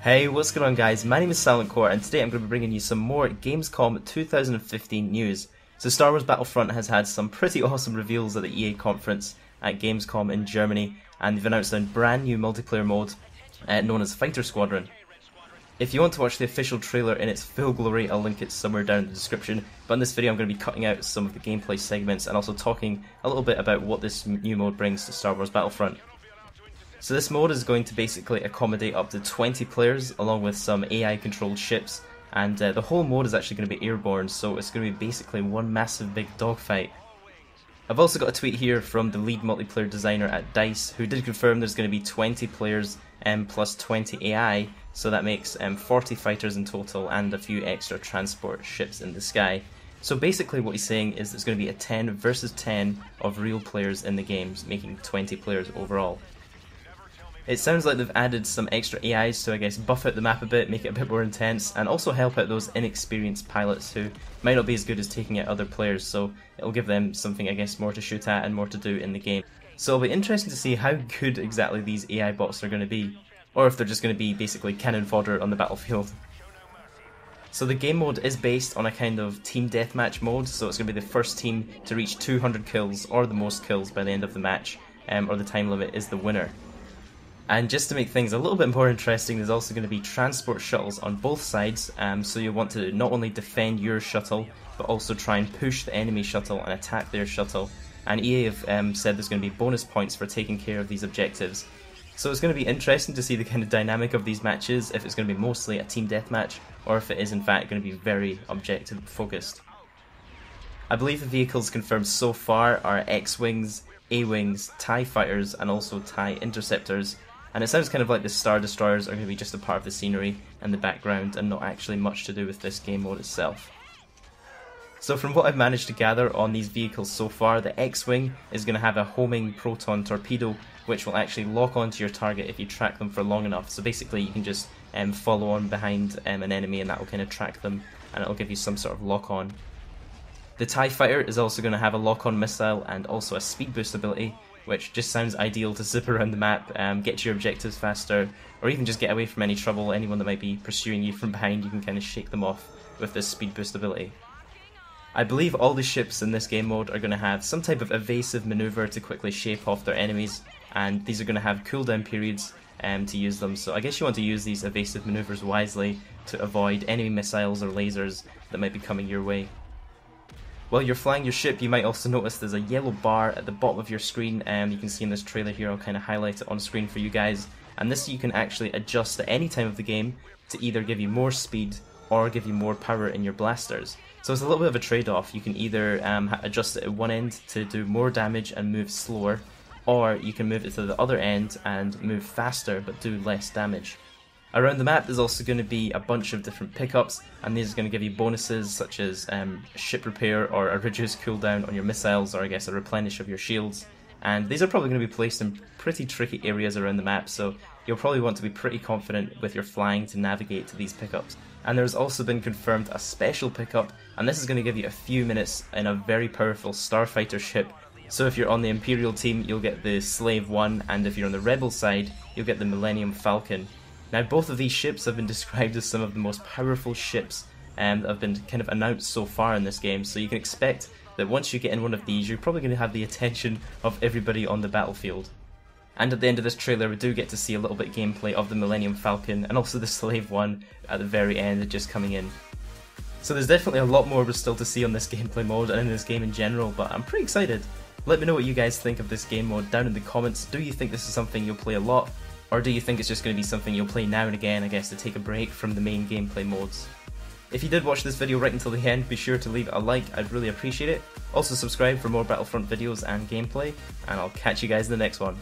Hey, what's going on guys? My name is Silent Core and today I'm going to be bringing you some more Gamescom 2015 news. So Star Wars Battlefront has had some pretty awesome reveals at the EA conference at Gamescom in Germany, and they've announced a brand new multiplayer mode known as Fighter Squadron. If you want to watch the official trailer in its full glory, I'll link it somewhere down in the description, but in this video I'm going to be cutting out some of the gameplay segments and also talking a little bit about what this new mode brings to Star Wars Battlefront. So this mode is going to basically accommodate up to 20 players along with some AI controlled ships, and the whole mode is actually going to be airborne, so it's going to be basically one massive big dogfight. I've also got a tweet here from the lead multiplayer designer at DICE, who did confirm there's going to be 20 players plus 20 AI, so that makes 40 fighters in total and a few extra transport ships in the sky. So basically what he's saying is there's going to be a 10 versus 10 of real players in the games, making 20 players overall. It sounds like they've added some extra AIs to, I guess, buff out the map a bit, make it a bit more intense, and also help out those inexperienced pilots who might not be as good as taking out other players, so it'll give them something, I guess, more to shoot at and more to do in the game. So it'll be interesting to see how good exactly these AI bots are going to be, or if they're just going to be basically cannon fodder on the battlefield. So the game mode is based on a kind of team deathmatch mode, so it's going to be the first team to reach 200 kills, or the most kills by the end of the match, or the time limit is the winner. And just to make things a little bit more interesting, there's also going to be transport shuttles on both sides, so you'll want to not only defend your shuttle, but also try and push the enemy shuttle and attack their shuttle. And EA have said there's going to be bonus points for taking care of these objectives. So it's going to be interesting to see the kind of dynamic of these matches, if it's going to be mostly a team deathmatch, or if it is in fact going to be very objective focused. I believe the vehicles confirmed so far are X-Wings, A-Wings, TIE Fighters, and also TIE Interceptors. And it sounds kind of like the Star Destroyers are going to be just a part of the scenery and the background and not actually much to do with this game mode itself. So from what I've managed to gather on these vehicles so far, the X-Wing is going to have a homing proton torpedo which will actually lock onto your target if you track them for long enough. So basically you can just follow on behind an enemy and that will kind of track them and it will give you some sort of lock on. The TIE Fighter is also going to have a lock on missile and also a speed boost ability, which just sounds ideal to zip around the map, get to your objectives faster, or even just get away from any trouble. Anyone that might be pursuing you from behind, you can kind of shake them off with this speed boost ability. I believe all the ships in this game mode are going to have some type of evasive maneuver to quickly shake off their enemies, and these are going to have cooldown periods to use them, so I guess you want to use these evasive maneuvers wisely to avoid enemy missiles or lasers that might be coming your way. While you're flying your ship, you might also notice there's a yellow bar at the bottom of your screen, you can see in this trailer here. I'll kind of highlight it on screen for you guys, and this you can actually adjust at any time of the game to either give you more speed or give you more power in your blasters. So it's a little bit of a trade-off. You can either adjust it at one end to do more damage and move slower, or you can move it to the other end and move faster but do less damage. Around the map there's also going to be a bunch of different pickups, and these are going to give you bonuses such as ship repair or a reduced cooldown on your missiles, or I guess a replenish of your shields. And these are probably going to be placed in pretty tricky areas around the map, so you'll probably want to be pretty confident with your flying to navigate to these pickups. And there's also been confirmed a special pickup, and this is going to give you a few minutes in a very powerful starfighter ship. So if you're on the Imperial team, you'll get the Slave 1, and if you're on the Rebel side, you'll get the Millennium Falcon. Now both of these ships have been described as some of the most powerful ships that have been kind of announced so far in this game, so you can expect that once you get in one of these, you're probably going to have the attention of everybody on the battlefield. And at the end of this trailer we do get to see a little bit of gameplay of the Millennium Falcon and also the Slave 1 at the very end just coming in. So there's definitely a lot more still to see on this gameplay mode and in this game in general, but I'm pretty excited. Let me know what you guys think of this game mode down in the comments. Do you think this is something you'll play a lot? Or do you think it's just going to be something you'll play now and again, I guess, to take a break from the main gameplay modes? If you did watch this video right until the end, be sure to leave a like, I'd really appreciate it. Also subscribe for more Battlefront videos and gameplay, and I'll catch you guys in the next one.